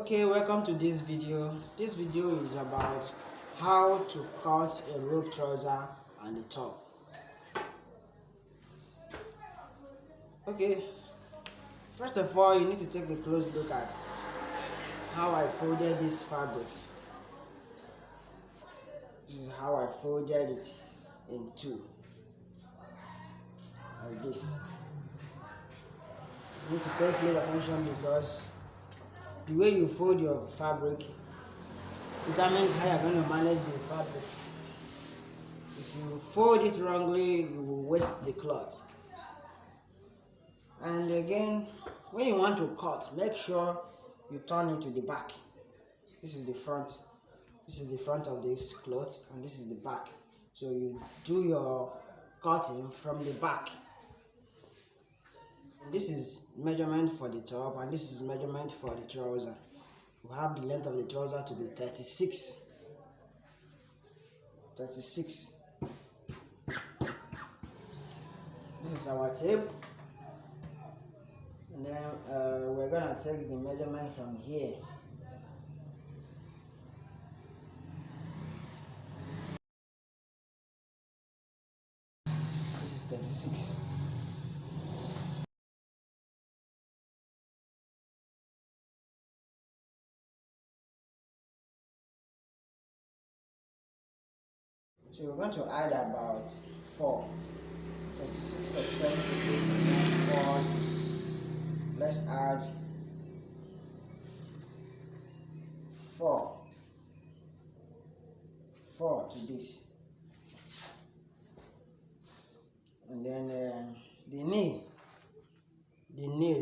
Okay, welcome to this video. This video is about how to cut a rope trouser and the top. Okay, first of all, you need to take a close look at how I folded this fabric. This is how I folded it in two, like this. You need to pay close attention because the way you fold your fabric determines how you're going to manage the fabric. If you fold it wrongly, you will waste the cloth. And again, when you want to cut, make sure you turn it to the back. This is the front. This is the front of this cloth, and this is the back. So you do your cutting from the back. This is measurement for the top, and this is measurement for the trouser. We have the length of the trouser to be 36. 36. This is our tape. And then we're gonna take the measurement from here. This is 36. So we're going to add about 4, 36, 37, 38, 39, 40. Let's add 4 to this. And then the knee,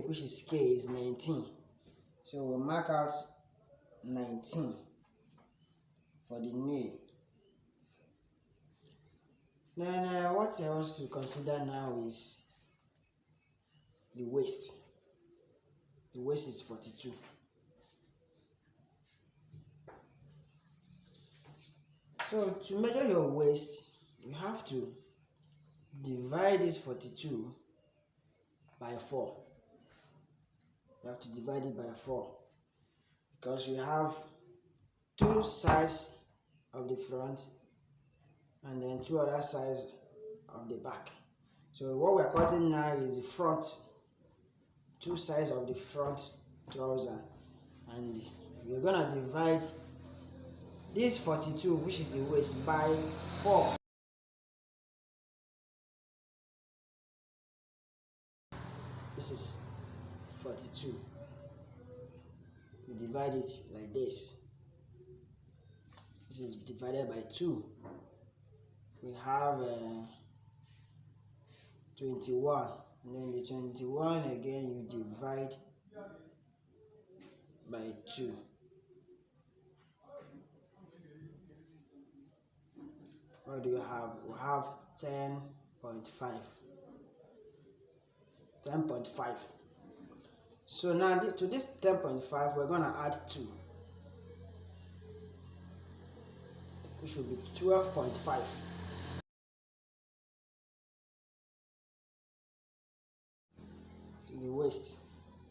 which is K, is 19. So we'll mark out 19 for the knee. Then what else to consider now is the waist. The waist is 42. So to measure your waist, you have to divide this 42 by 4. You have to divide it by 4 because we have 2 sides of the front and then 2 other sides of the back. So what we're cutting now is the front, 2 sides of the front trouser, and we're gonna divide this 42, which is the waist, by 4. This is 42. We divide it like this. This is divided by 2. We have 21, and then the 21 again you divide by 2. What do we have? We have 10.5. 10.5. So now to this 10.5 we're gonna add 2, which should be 12.5. The waist.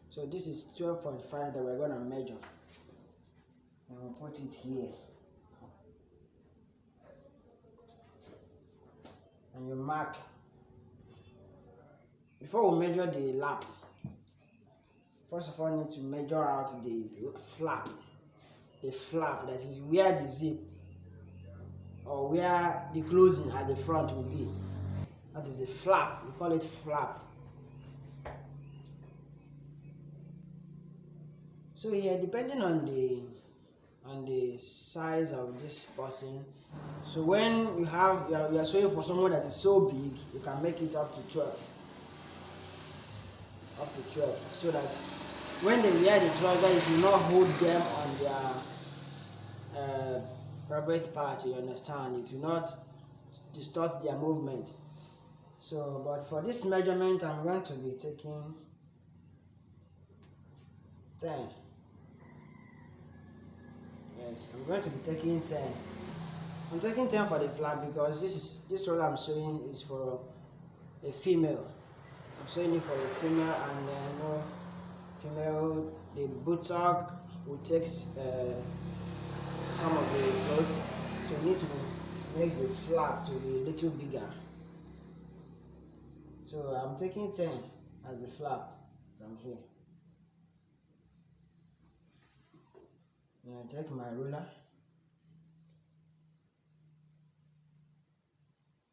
So this is 12.5 that we're going to measure, and we'll put it here, and you mark. Before we measure the lap, first of all you need to measure out the flap, that is where the zip or where the closing at the front will be. That is a flap. We call it flap. So here, depending on the size of this person, so when you are sewing for someone that is so big, you can make it up to 12. Up to 12, so that when they wear the trouser, it will not hold them on their private part. You understand? It will not distort their movement. So, but for this measurement, I'm going to be taking 10. Yes, I'm going to be taking 10. I'm taking 10 for the flap because this trouser I'm sewing is for a female. I'm sewing it for a female, and female, the buttock will take some of the clothes, so we need to make the flap to be a little bigger. So I'm taking 10 as the flap from here. And I take my ruler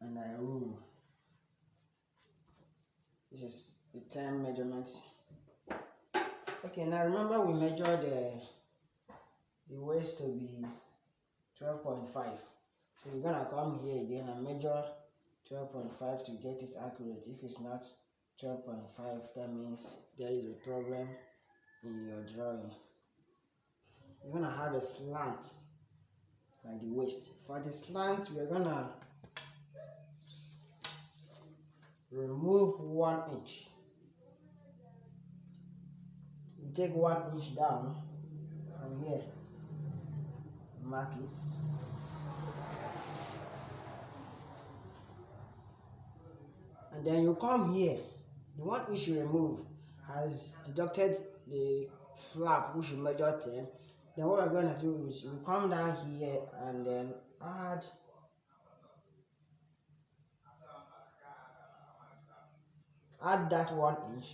and I rule. This is the 10 measurements. Okay, now remember we measured the waist to be 12.5. So we're gonna come here again and measure 12.5 to get it accurate. If it's not 12.5, that means there is a problem in your drawing. You're gonna have a slant by the waist. For the slant, we're gonna remove 1 inch. You take 1 inch down from here, mark it. And then you come here. The 1 inch you remove has deducted the flap, which you measured 10. Then what we're going to do is you come down here and then add that 1 inch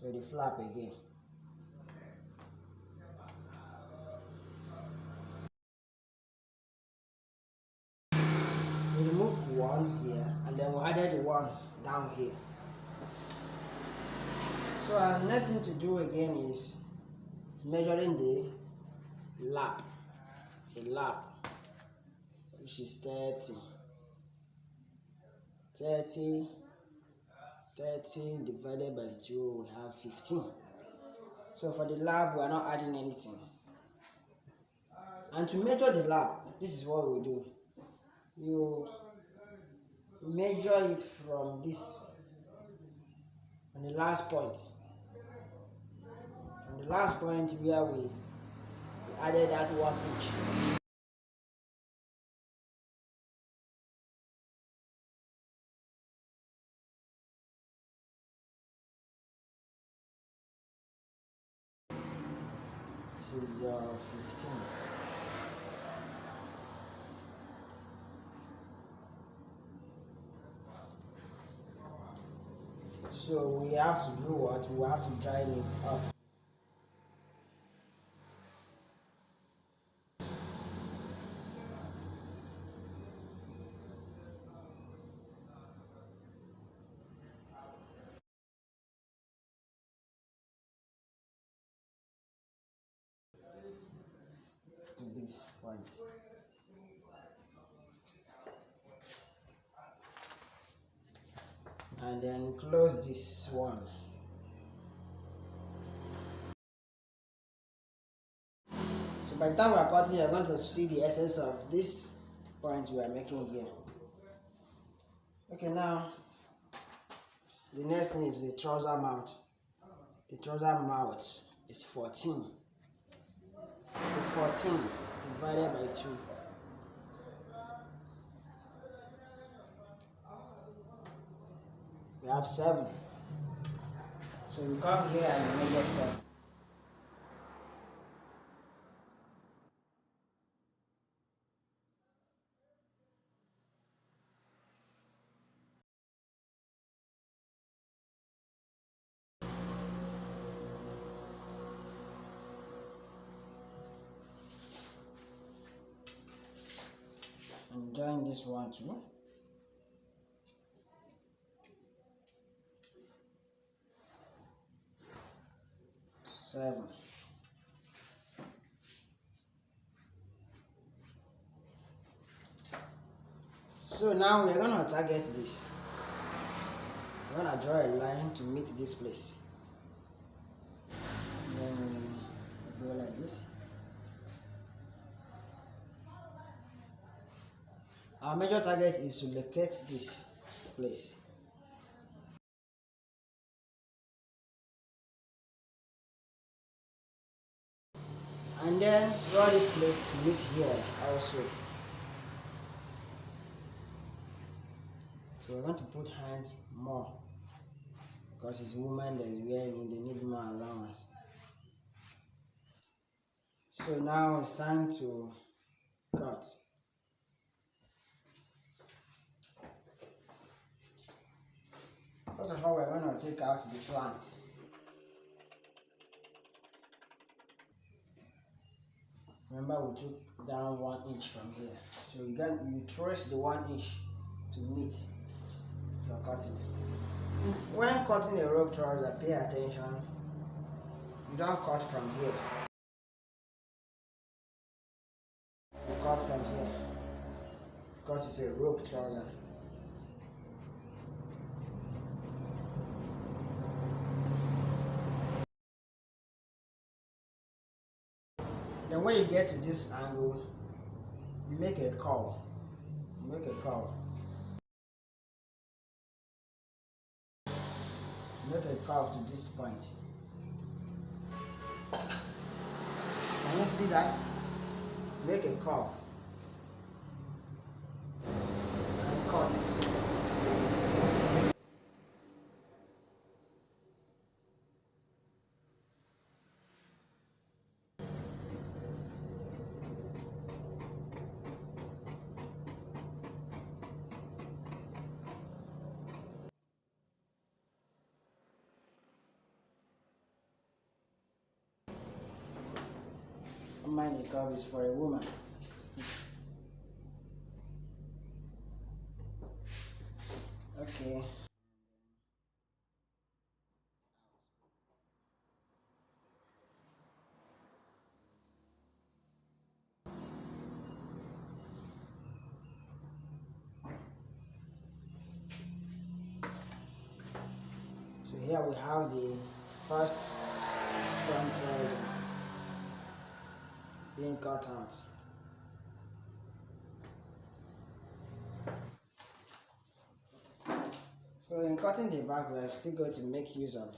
to the flap again. We removed 1 here and then we added 1 down here. So our next thing to do again is measuring the lap, which is 30 divided by 2, we have 15. So for the lap, we are not adding anything. And to measure the lap, this is what we do. You measure it from this, on the last point. From the last point where we added that 1 inch. This is your 15. So we have to do what? We have to join it up. To this point. And then close this one. So by the time we are cutting, you're going to see the essence of this point we are making here. Okay, now the next thing is the trouser mount. The trouser mount is 14. The 14 divided by 2. We have 7. So we come here and measure 7. And join this one too. Seven. So now we're going to target this. We're going to draw a line to meet this place. Then we go like this. Our major target is to locate this place. And then draw this place to meet here also. So we're going to put hands more because it's women that is wearing, they need more allowance. So now it's time to cut. First of all, we're going to take out the slant. Remember, we took down 1 inch from here. So you trace the 1 inch to meet your cutting. When cutting a rope trouser, pay attention. You don't cut from here. You cut from here because it's a rope trouser. Then when you get to this angle, you make a curve. You make a curve. You make a curve to this point. Can you see that? Make a curve and cut. Mind the curve is for a woman. Okay. So here we have the first front trouser being cut out. So in cutting the back, we are still going to make use of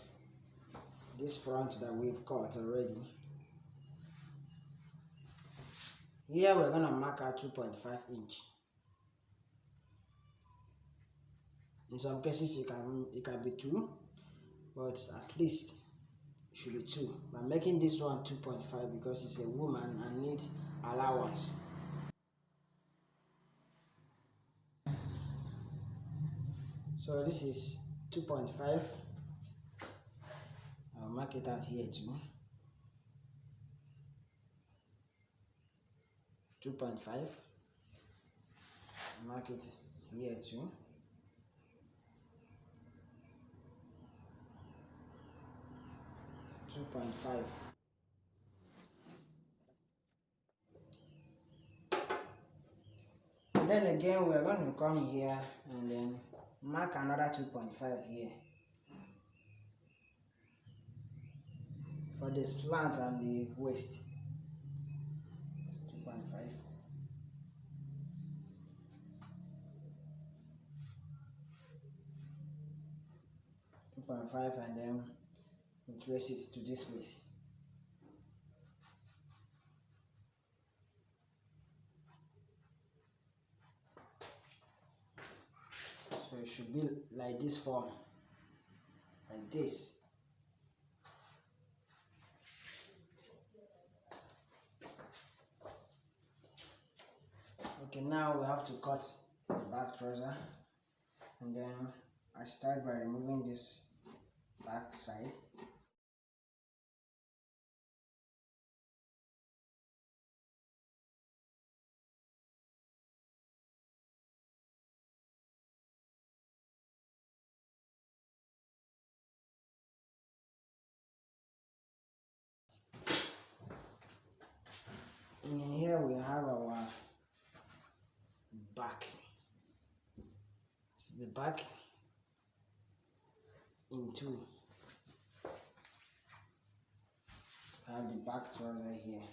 this front that we've cut already. Here we're going to mark out 2.5 inch. In some cases it can be 2, but at least it should be 2. I'm making this one 2.5 because it's a woman and needs allowance. So this is 2.5. I'll mark it out here too. 2.5. Mark it here too. 2.5. And then again we're going to come here and then mark another 2.5 here for the slant and the waist. 2.5. 2.5 and then we trace it to this place. So it should be like this form, like this. Okay, now we have to cut the back trouser, and then I start by removing this back side. And here we have our back. This is the back in 2. I have the back trouser here.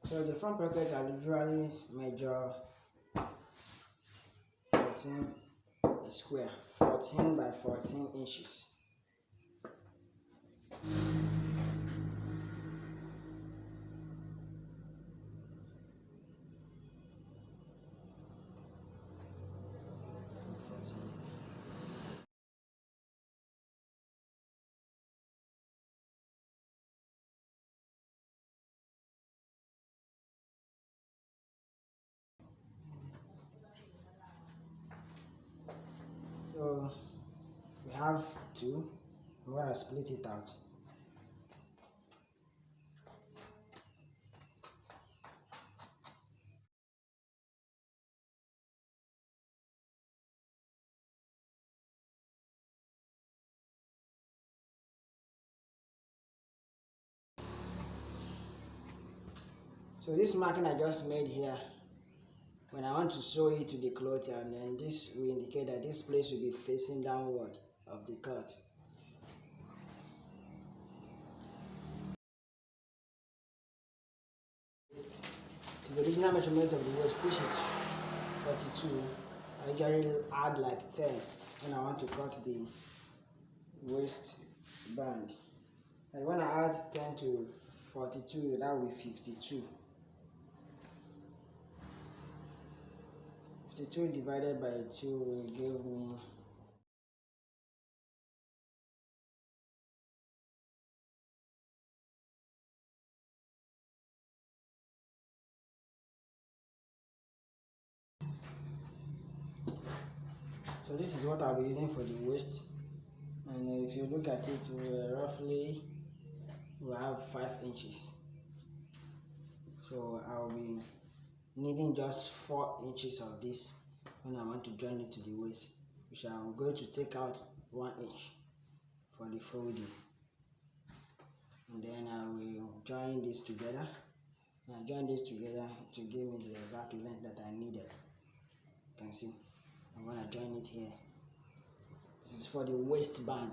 So the front pocket I usually measure 14, a square, 14 by 14 inches. So we have 2. I'm going to split it out. So this marking I just made here, when I want to sew it to the cloth, and then this will indicate that this place will be facing downward of the cloth. To the original measurement of the waist, which is 42, I usually add like 10 when I want to cut the waist band. And when I add 10 to 42, that will be 52. 52 divided by 2 will give me 2. So this is what I'll be using for the waist, and if you look at it, roughly we have 5 inches. So I'll be needing just 4 inches of this when I want to join it to the waist, which I'm going to take out 1 inch for the folding, and then I will join this together. And I join this together to give me the exact length that I needed. You can see I'm going to join it here. This is for the waistband.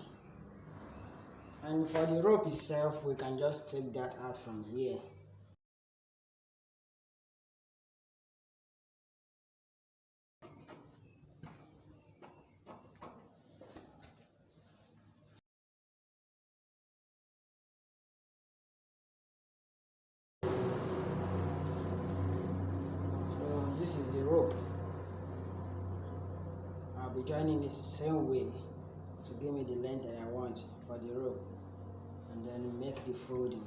And for the rope itself, we can just take that out from here. So this is the rope. I'll be joining it the same way to give me the length that I want for the rope, and then make the folding.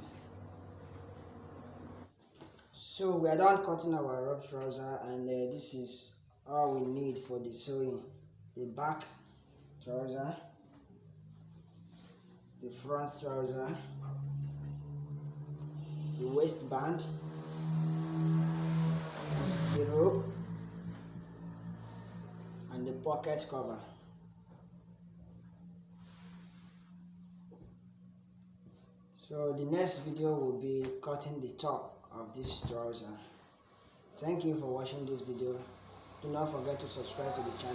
So we are done cutting our rope trouser, and this is all we need for the sewing: the back trouser, the front trouser, the waistband, the rope, and the pocket cover. So the next video will be cutting the top of this trouser. Thank you for watching this video. Do not forget to subscribe to the channel.